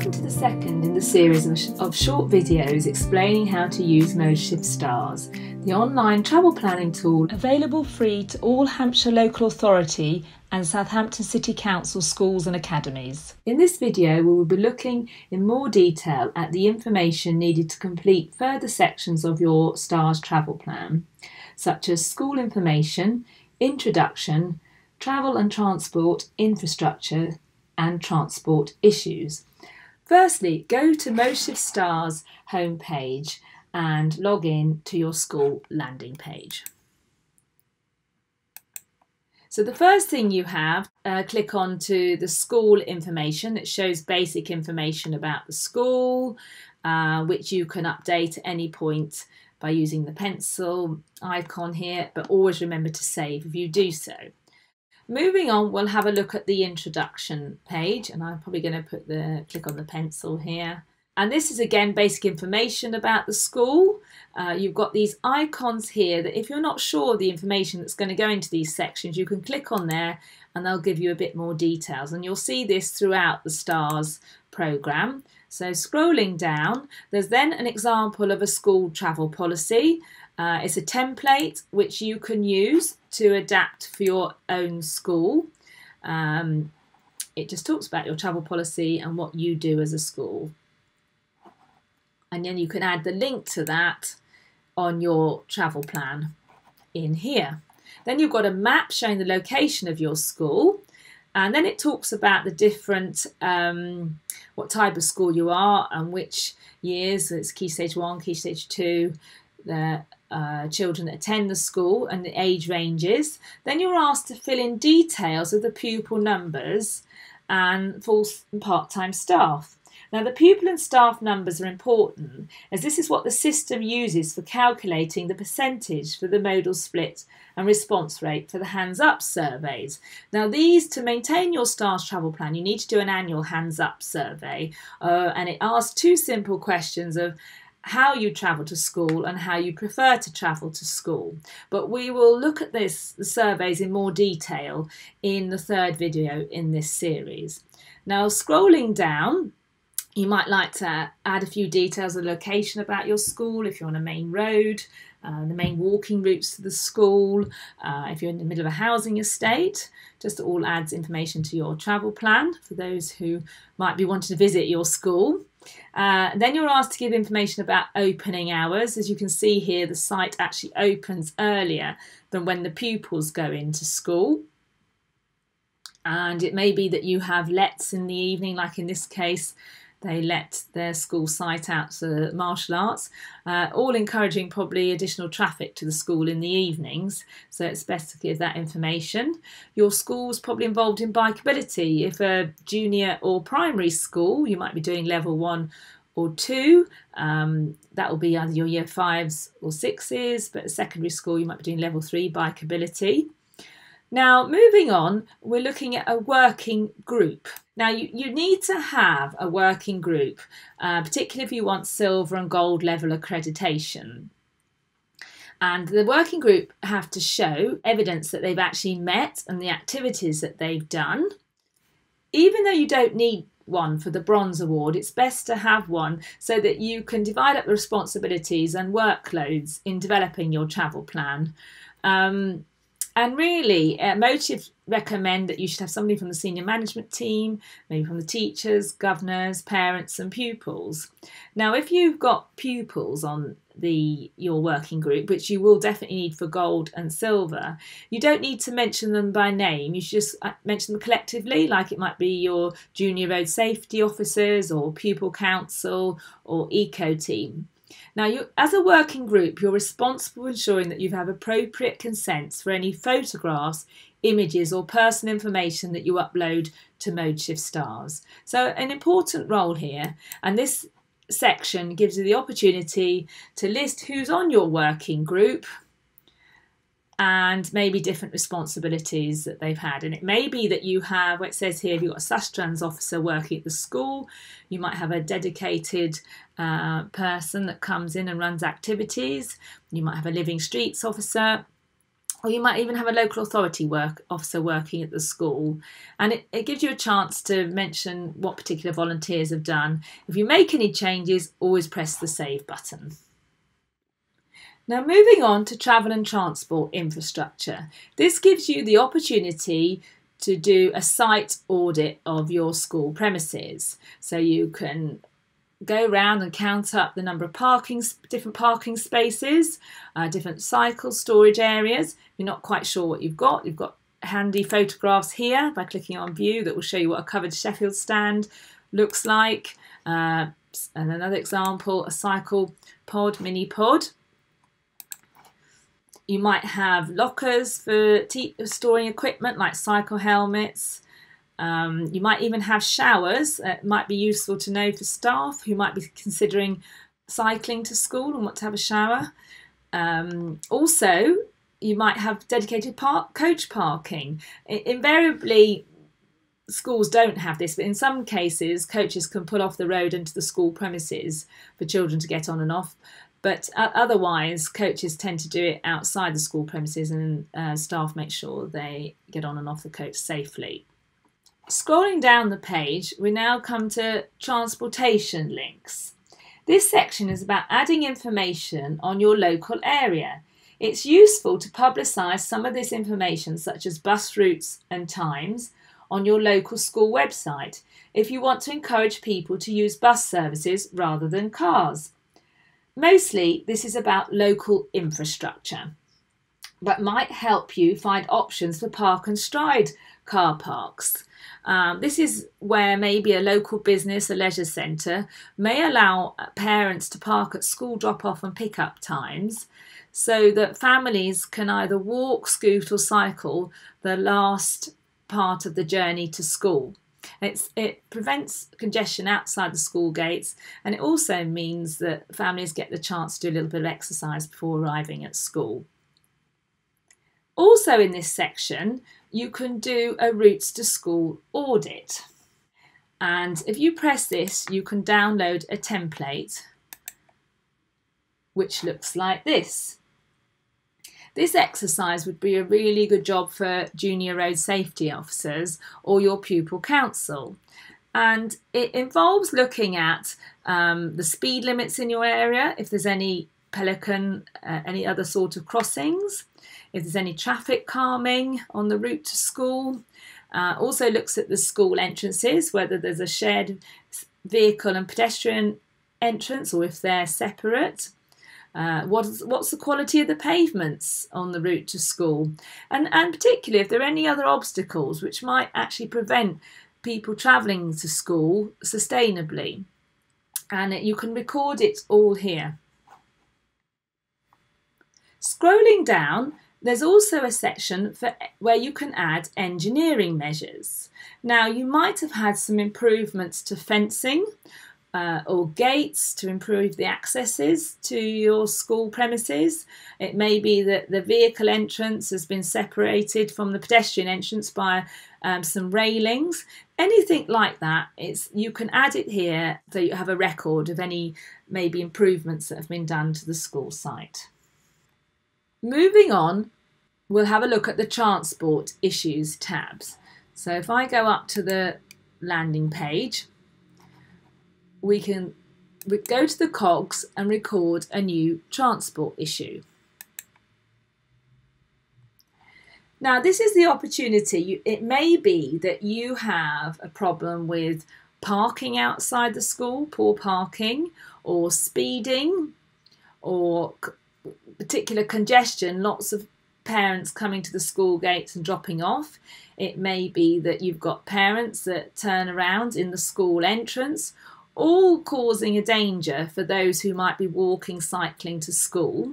Welcome to the second in the series of short videos explaining how to use ModeShift Stars, the online travel planning tool available free to all Hampshire Local Authority and Southampton City Council schools and academies. In this video we will be looking in more detail at the information needed to complete further sections of your STARS travel plan, such as school information, introduction, travel and transport, infrastructure and transport issues. Firstly, go to ModeShift Stars homepage and log in to your school landing page. So the first thing you have, click on to the school information. It shows basic information about the school, which you can update at any point by using the pencil icon here, but always remember to save if you do so. Moving on, we'll have a look at the introduction page, and I'm probably going to click on the pencil here. And this is again basic information about the school. You've got these icons here that if you're not sure the information that's going to go into these sections, you can click on there and they'll give you a bit more details. And you'll see this throughout the STARS programme. So scrolling down, there's then an example of a school travel policy. It's a template which you can use to adapt for your own school. It just talks about your travel policy and what you do as a school. And then you can add the link to that on your travel plan in here. Then you've got a map showing the location of your school. And then it talks about the different, what type of school you are and which years. So it's Key Stage 1, Key Stage 2, the children that attend the school and the age ranges. Then you're asked to fill in details of the pupil numbers and full and part-time staff. Now the pupil and staff numbers are important as this is what the system uses for calculating the percentage for the modal split and response rate for the hands up surveys. Now these, to maintain your STARS travel plan, you need to do an annual hands up survey and it asks two simple questions of how you travel to school and how you prefer to travel to school. But we will look at the surveys in more detail in the third video in this series. Now scrolling down, you might like to add a few details of the location about your school, if you're on a main road, the main walking routes to the school, if you're in the middle of a housing estate. Just all adds information to your travel plan for those who might be wanting to visit your school. Then you're asked to give information about opening hours. As you can see here, the site actually opens earlier than when the pupils go into school. And it may be that you have lets in the evening, like in this case, they let their school site out to martial arts, all encouraging probably additional traffic to the school in the evenings, so it's best to give that information. Your school's probably involved in bikeability. If a junior or primary school, you might be doing level 1 or 2, that will be either your year 5s or 6s, but at secondary school you might be doing level 3 bikeability. Now, moving on, we're looking at a working group. Now, you need to have a working group, particularly if you want silver and gold level accreditation. And the working group have to show evidence that they've actually met and the activities that they've done. Even though you don't need one for the Bronze Award, it's best to have one so that you can divide up the responsibilities and workloads in developing your travel plan. And really, ModeShift recommend that you should have somebody from the senior management team, maybe from the teachers, governors, parents and pupils. Now, if you've got pupils on your working group, which you will definitely need for gold and silver, you don't need to mention them by name. You should just mention them collectively, like it might be your junior road safety officers or pupil council or eco team. Now, as a working group, you're responsible for ensuring that you have appropriate consents for any photographs, images or personal information that you upload to ModeShift Stars. So an important role here, and this section gives you the opportunity to list who's on your working group and maybe different responsibilities that they've had. And it may be that you have, what it says here, if you've got a Sustrans officer working at the school, you might have a dedicated person that comes in and runs activities. You might have a Living Streets officer, or you might even have a local authority officer working at the school, and it gives you a chance to mention what particular volunteers have done. If you make any changes, always press the save button. Now, moving on to travel and transport infrastructure. This gives you the opportunity to do a site audit of your school premises. So you can go around and count up the number of different parking spaces, different cycle storage areas. If you're not quite sure what you've got handy photographs here by clicking on view that will show you what a covered Sheffield stand looks like. And another example, a cycle pod, mini pod. You might have lockers for storing equipment like cycle helmets. You might even have showers. It might be useful to know for staff who might be considering cycling to school and want to have a shower. Also, you might have dedicated coach parking. Invariably, schools don't have this, but in some cases, coaches can pull off the road into the school premises for children to get on and off. But otherwise, coaches tend to do it outside the school premises, and staff make sure they get on and off the coach safely. Scrolling down the page, we now come to transportation links. This section is about adding information on your local area. It's useful to publicise some of this information, such as bus routes and times, on your local school website if you want to encourage people to use bus services rather than cars. Mostly, this is about local infrastructure, but might help you find options for park and stride car parks. This is where maybe a local business, a leisure centre, may allow parents to park at school drop-off and pick-up times so that families can either walk, scoot or cycle the last part of the journey to school. It prevents congestion outside the school gates, and it also means that families get the chance to do a little bit of exercise before arriving at school. Also in this section, you can do a routes to school audit. And if you press this, you can download a template which looks like this. This exercise would be a really good job for junior road safety officers or your pupil council. And it involves looking at the speed limits in your area, if there's any pelican, any other sort of crossings, if there's any traffic calming on the route to school. Also looks at the school entrances, whether there's a shared vehicle and pedestrian entrance or if they're separate. What's the quality of the pavements on the route to school? And particularly if there are any other obstacles which might actually prevent people travelling to school sustainably. And you can record it all here. Scrolling down, there's also a section where you can add engineering measures. Now, you might have had some improvements to fencing or gates to improve the accesses to your school premises. It may be that the vehicle entrance has been separated from the pedestrian entrance by some railings. Anything like that, you can add it here so you have a record of any maybe improvements that have been done to the school site. Moving on, we'll have a look at the transport issues tabs. So if I go up to the landing page, we can go to the cogs and record a new transport issue. Now, this is the opportunity. It may be that you have a problem with parking outside the school, poor parking, or speeding, or particular congestion, lots of parents coming to the school gates and dropping off. It may be that you've got parents that turn around in the school entrance, all causing a danger for those who might be walking, cycling to school.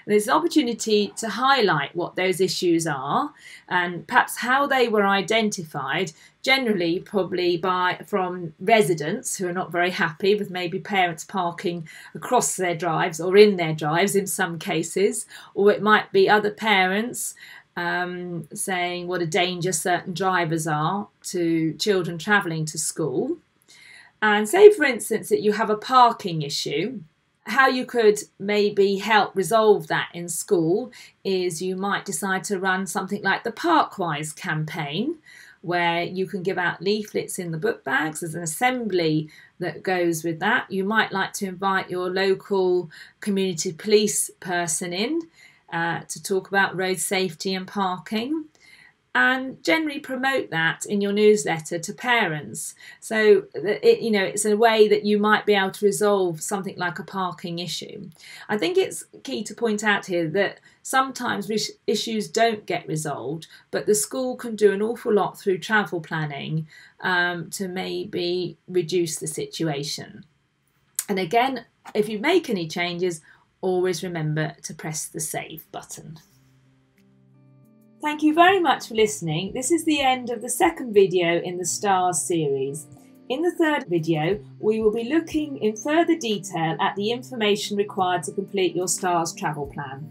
There's an opportunity to highlight what those issues are and perhaps how they were identified, generally probably from residents who are not very happy with maybe parents parking across their drives or in their drives in some cases, or it might be other parents saying what a danger certain drivers are to children travelling to school. And say, for instance, that you have a parking issue How you could maybe help resolve that in school is you might decide to run something like the Parkwise campaign, where you can give out leaflets in the book bags. There's an assembly that goes with that. You might like to invite your local community police person in to talk about road safety and parking, and generally promote that in your newsletter to parents. So it's a way that you might be able to resolve something like a parking issue. I think it's key to point out here that sometimes issues don't get resolved, but the school can do an awful lot through travel planning to maybe reduce the situation. And again, if you make any changes, always remember to press the save button. Thank you very much for listening. This is the end of the second video in the STARS series. In the third video, we will be looking in further detail at the information required to complete your STARS travel plan.